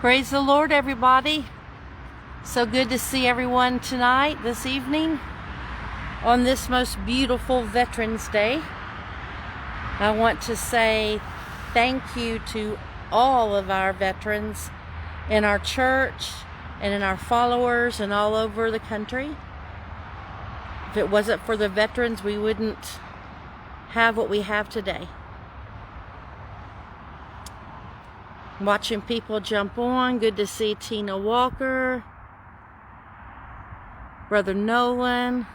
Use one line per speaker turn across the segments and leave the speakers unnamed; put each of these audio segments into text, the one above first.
Praise the Lord, everybody. So good to see everyone tonight, this evening, on this most beautiful Veterans Day. I want to say thank you to all of our veterans in our church and in our followers and all over the country. If it wasn't for the veterans, we wouldn't have what we have today. Watching people jump on. Good to see Tina Walker, Brother Nolan.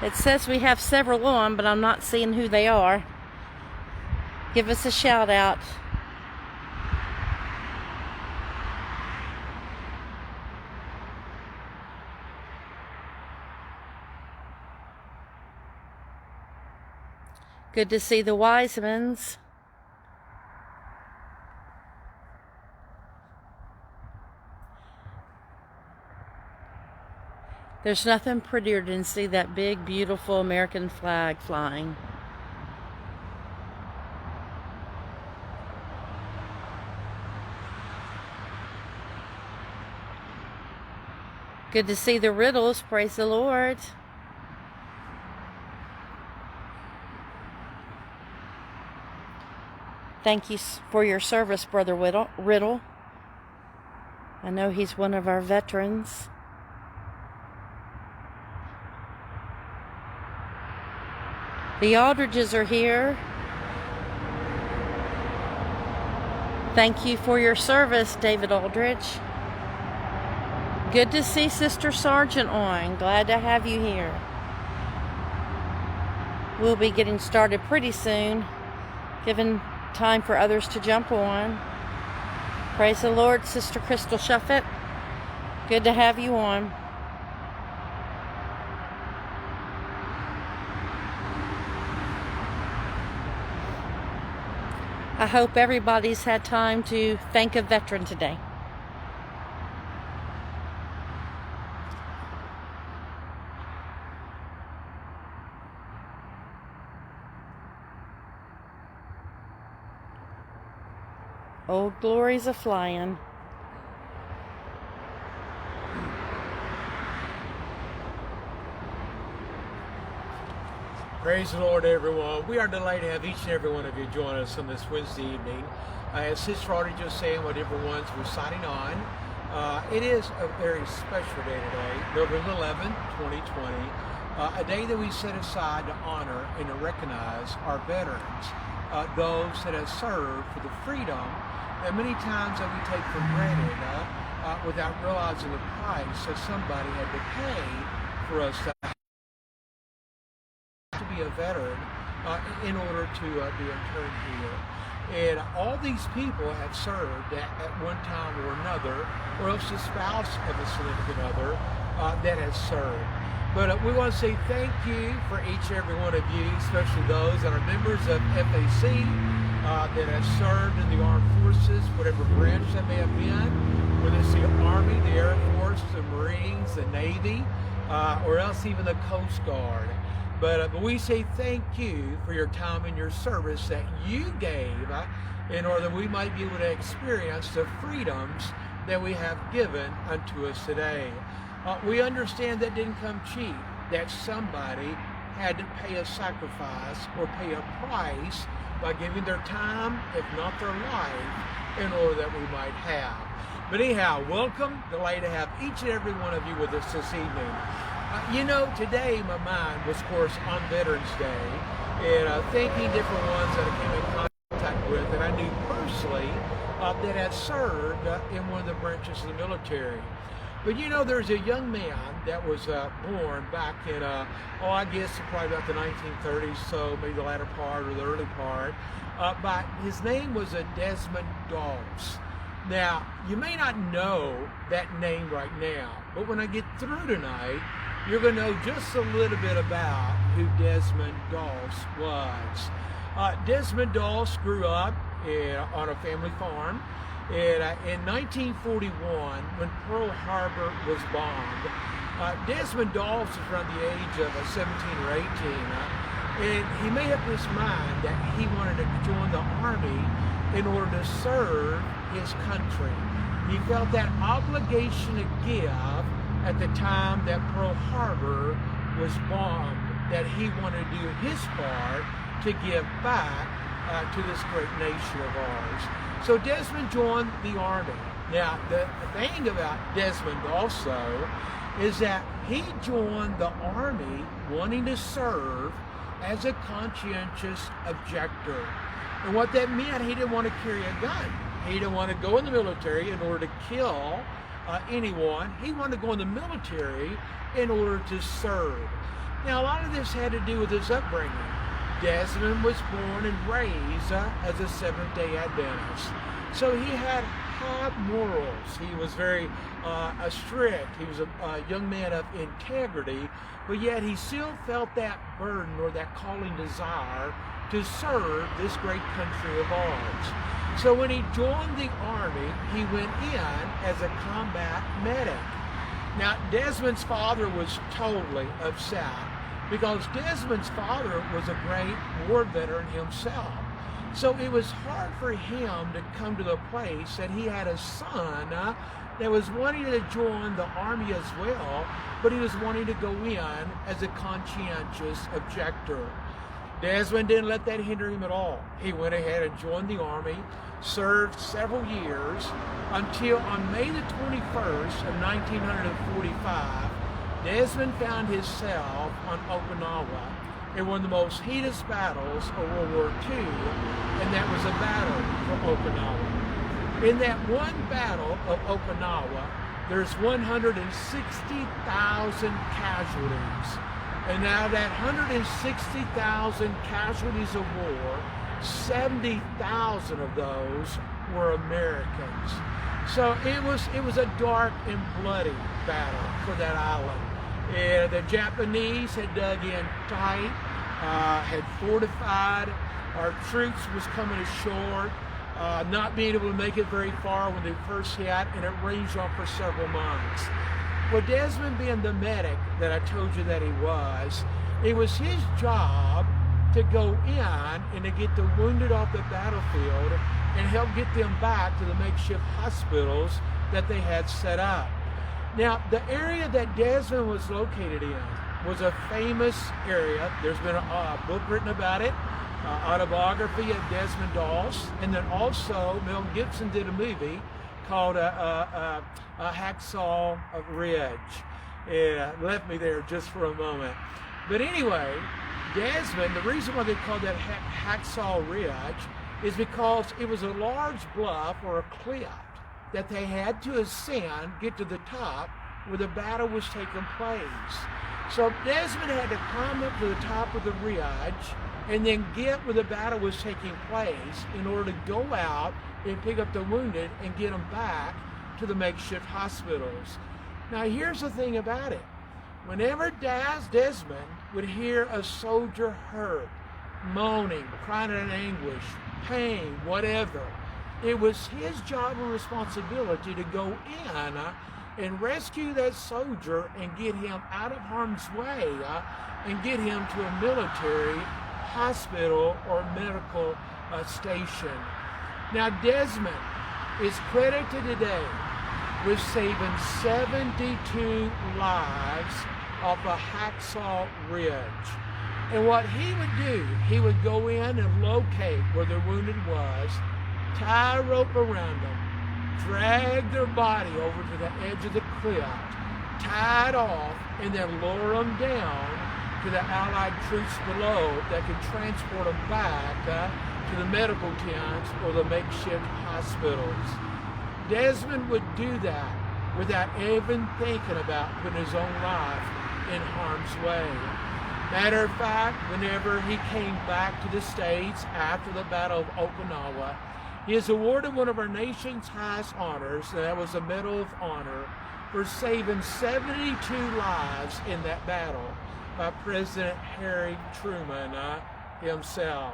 It says we have several on, but I'm not seeing who they are. Give us a shout out. Good to see the Wisemans. There's nothing prettier than to see that big, beautiful American flag flying. Good to see the Riddles. Praise the Lord. Thank you for your service, Brother Riddle. I know he's one of our veterans. The Aldridges are here. Thank you for your service, David Aldridge. Good to see Sister Sargent on. Glad to have you here. We'll be getting started pretty soon, given time for others to jump on. Praise the Lord, Sister Crystal Shuffett. Good to have you on. I hope everybody's had time to thank a veteran today. Old Glory's a flying.
Praise the Lord, everyone. We are delighted to have each and every one of you join us on this Wednesday evening. As Sister Audrey just saying, whatever ones we're signing on, it is a very special day today, November 11, 2020, a day that we set aside to honor and to recognize our veterans, those that have served for the freedom that many times that we take for granted without realizing the price that somebody had to pay for us to be a veteran in order to be interned here. And all these people have served at one time or another, or else the spouse of a significant other that has served. But we want to say thank you for each and every one of you, especially those that are members of FAC, that have served in the armed forces, whatever branch that may have been, whether it's the Army, the Air Force, the Marines, the Navy, or else even the Coast Guard. But we say thank you for your time and your service that you gave in order that we might be able to experience the freedoms that we have given unto us today. We understand that didn't come cheap, that somebody had to pay a sacrifice or pay a price by giving their time, if not their life, in order that we might have. But anyhow, welcome. Delighted to have each and every one of you with us this evening. You know, today my mind was, of course, on Veterans Day, and thinking different ones that I came in contact with that I knew personally that had served in one of the branches of the military. But you know, there's a young man that was born back in, I guess probably about the 1930s, so maybe the latter part or the early part. But his name was Desmond Doss. Now, you may not know that name right now, but when I get through tonight, you're going to know just a little bit about who Desmond Doss was. Desmond Doss grew up on a family farm. In 1941, when Pearl Harbor was bombed, Desmond Doss was around the age of 17 or 18, And he made up his mind that he wanted to join the Army in order to serve his country. He felt that obligation to give at the time that Pearl Harbor was bombed, that he wanted to do his part to give back to this great nation of ours. So Desmond joined the Army. Now, the thing about Desmond also is that he joined the Army wanting to serve as a conscientious objector. And what that meant, he didn't want to carry a gun. He didn't want to go in the military in order to kill anyone. He wanted to go in the military in order to serve. Now, a lot of this had to do with his upbringing. Desmond was born and raised as a Seventh-day Adventist. So he had high morals. He was very strict. He was a young man of integrity, but yet he still felt that burden or that calling desire to serve this great country of ours. So when he joined the Army, he went in as a combat medic. Now, Desmond's father was totally upset because Desmond's father was a great war veteran himself. So it was hard for him to come to the place that he had a son that was wanting to join the Army as well, but he was wanting to go in as a conscientious objector. Desmond didn't let that hinder him at all. He went ahead and joined the Army, served several years, until on May the 21st of 1945, Desmond found himself on Okinawa in one of the most heated battles of World War II, and that was a battle for Okinawa. In that one battle of Okinawa, there's 160,000 casualties. And now that 160,000 casualties of war, 70,000 of those were Americans. So it was a dark and bloody battle for that island. And the Japanese had dug in tight, had fortified. Our troops was coming ashore, not being able to make it very far when they first hit, and it raged on for several months. Well, Desmond, being the medic that I told you that he was, it was his job to go in and to get the wounded off the battlefield and help get them back to the makeshift hospitals that they had set up. Now, the area that Desmond was located in was a famous area. There's been a book written about it, autobiography of Desmond Doss, and then also Mel Gibson did a movie called Hacksaw Ridge. It left me there just for a moment. But anyway, Desmond, the reason why they called that Hacksaw Ridge is because it was a large bluff or a cliff that they had to ascend, get to the top where the battle was taking place. So Desmond had to climb up to the top of the ridge and then get where the battle was taking place in order to go out and pick up the wounded and get them back to the makeshift hospitals. Now here's the thing about it. Whenever Desmond would hear a soldier hurt, moaning, crying in anguish, pain, whatever, it was his job and responsibility to go in and rescue that soldier and get him out of harm's way and get him to a military hospital or medical station. Now Desmond is credited today with saving 72 lives off a Hacksaw Ridge. And what he would do, he would go in and locate where the wounded was, tie a rope around them, drag their body over to the edge of the cliff, tie it off, and then lower them down to the Allied troops below that could transport them back to the medical tents or the makeshift hospitals. Desmond would do that without even thinking about putting his own life in harm's way. Matter of fact, whenever he came back to the States after the Battle of Okinawa, he is awarded one of our nation's highest honors, and that was a Medal of Honor, for saving 72 lives in that battle by President Harry Truman himself.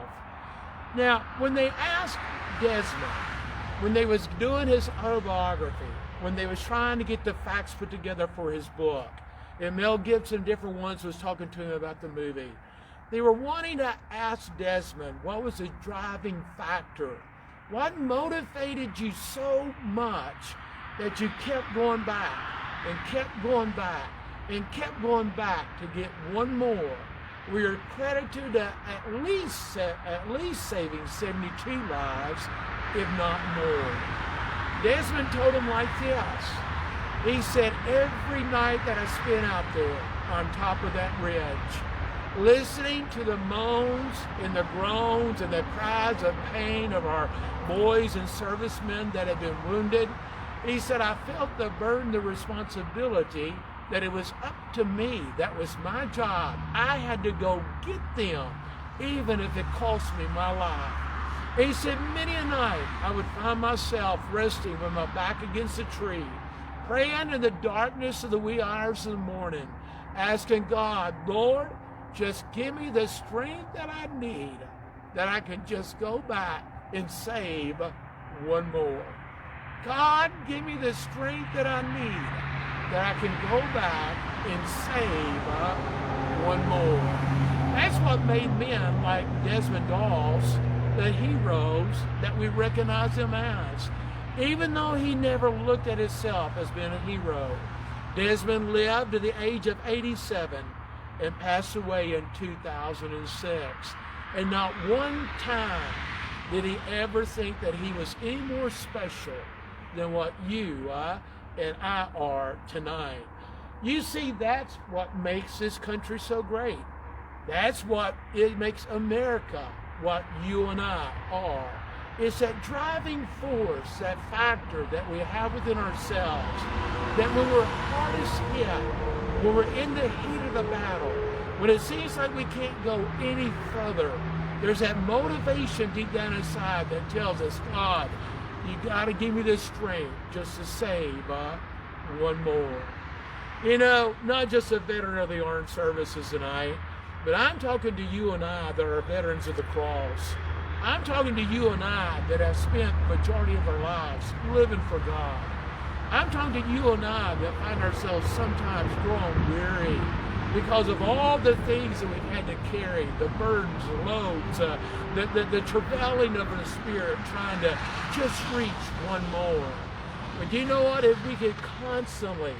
Now, when they asked Desmond, when they was doing his autobiography, when they was trying to get the facts put together for his book, and Mel Gibson, different ones, was talking to him about the movie, They were wanting to ask Desmond what was the driving factor. What motivated you so much that you kept going back and kept going back and kept going back to get one more? We are credited to at least saving 72 lives, if not more. Desmond told him like this. He said, every night that I spent out there on top of that ridge, listening to the moans and the groans and the cries of pain of our boys and servicemen that had been wounded, he said, I felt the burden, the responsibility that it was up to me. That was my job. I had to go get them, even if it cost me my life. He said, many a night I would find myself resting with my back against a tree, praying in the darkness of the wee hours of the morning, asking God, Lord, just give me the strength that I need, that I can just go back and save one more. God, give me the strength that I need, that I can go back and save one more. That's what made men like Desmond Doss the heroes that we recognize him as. Even though he never looked at himself as being a hero, Desmond lived to the age of 87 and passed away in 2006. And not one time did he ever think that he was any more special than what you and I are tonight. You see, that's what makes this country so great. That's what it makes America what you and I are. It's that driving force, that factor that we have within ourselves, that when we're hardest hit, when we're in the heat of the battle, when it seems like we can't go any further, there's that motivation deep down inside that tells us, God, you got to give me the strength just to save one more. You know, not just a veteran of the armed services tonight, but I'm talking to you and I that are veterans of the cross. I'm talking to you and I that have spent the majority of our lives living for God. I'm talking to you and I that find ourselves sometimes growing weary because of all the things that we've had to carry, the burdens, the loads, the travailing of the Spirit, trying to just reach one more. But you know what? If we could constantly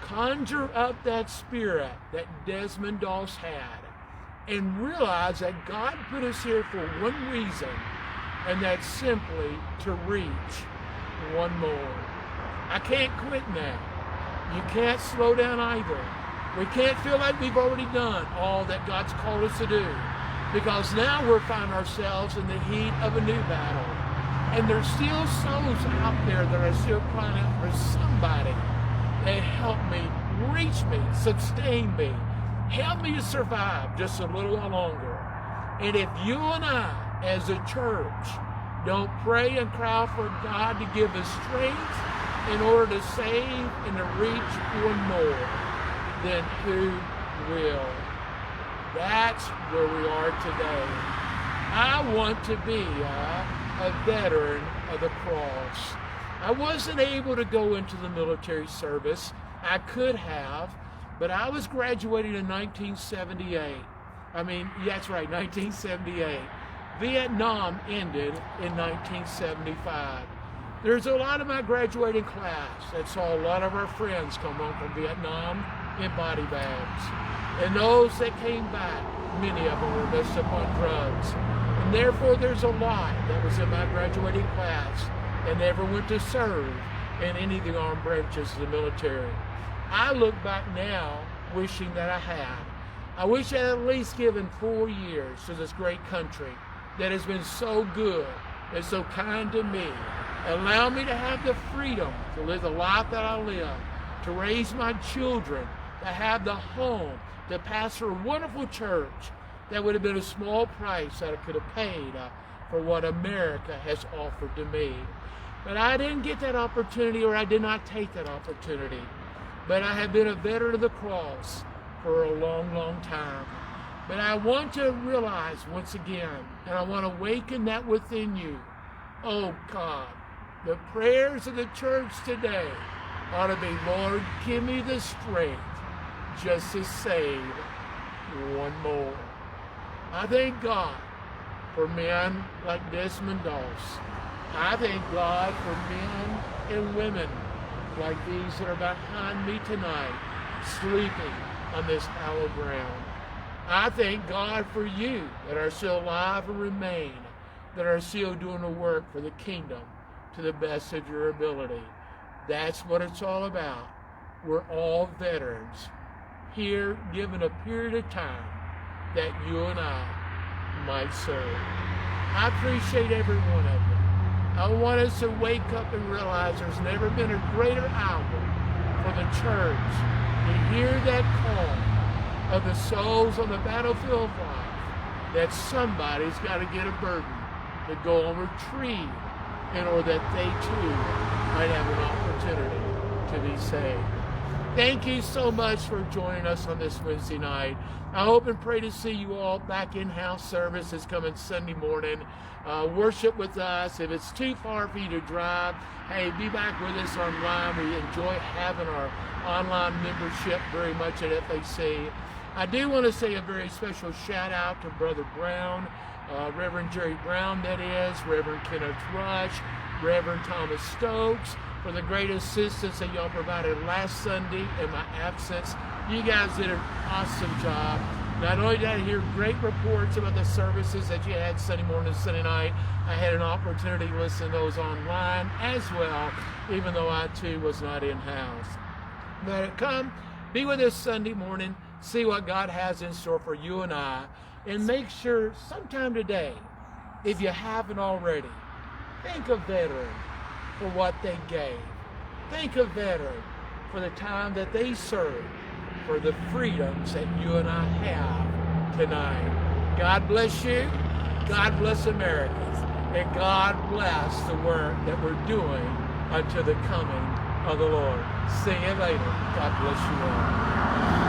conjure up that spirit that Desmond Doss had, and realize that God put us here for one reason, and that's simply to reach one more. I can't quit now. You can't slow down either. We can't feel like we've already done all that God's called us to do, because now we're finding ourselves in the heat of a new battle. And there's still souls out there that are still crying out for somebody to help me, reach me, sustain me, help me to survive just a little while longer. And if you and I, as a church, don't pray and cry for God to give us strength in order to save and to reach one more, then who will? That's where we are today. I want to be a veteran of the cross. I wasn't able to go into the military service. I could have, but I was graduating in 1978. That's right, 1978. Vietnam ended in 1975. There's a lot of my graduating class that saw a lot of our friends come home from Vietnam in body bags. And those that came back, many of them were messed up on drugs. And therefore there's a lot that was in my graduating class and never went to serve in any of the armed branches of the military. I look back now wishing that I had. I wish I had at least given 4 years to this great country that has been so good and so kind to me. Allow me to have the freedom to live the life that I live, to raise my children, to have the home, to pastor a wonderful church that would have been a small price that I could have paid for what America has offered to me. But I didn't get that opportunity, or I did not take that opportunity. But I have been a veteran of the cross for a long, long time. But I want to realize once again, and I want to awaken that within you. Oh God, the prayers of the church today ought to be, Lord, give me the strength just to save one more. I thank God for men like Desmond Doss. I thank God for men and women like these that are behind me tonight, sleeping on this hallowed ground. I thank God for you that are still alive and remain, that are still doing the work for the kingdom to the best of your ability. That's what it's all about. We're all veterans here, given a period of time that you and I might serve. I appreciate every one of you. I want us to wake up and realize there's never been a greater hour for the church to hear that call of the souls on the battlefield of life, that somebody's got to get a burden to go on retrieve in order that they too might have an opportunity to be saved. Thank you so much for joining us on this Wednesday night. I hope and pray to see you all back in-house service this coming Sunday morning. Worship with us. If it's too far for you to drive, hey, be back with us online. We enjoy having our online membership very much at FAC. I do want to say a very special shout out to Brother Brown, Reverend Jerry Brown, that is, Reverend Kenneth Rush, Reverend Thomas Stokes, for the great assistance that y'all provided last Sunday in my absence. You guys did an awesome job. Not only did I hear great reports about the services that you had Sunday morning and Sunday night, I had an opportunity to listen to those online as well, even though I too was not in-house. But come, be with us Sunday morning, see what God has in store for you and I, and make sure sometime today, if you haven't already, think of veterans for what they gave. Think of veterans for the time that they served, for the freedoms that you and I have tonight. God bless you. God bless America. And God bless the work that we're doing until the coming of the Lord. See you later. God bless you all.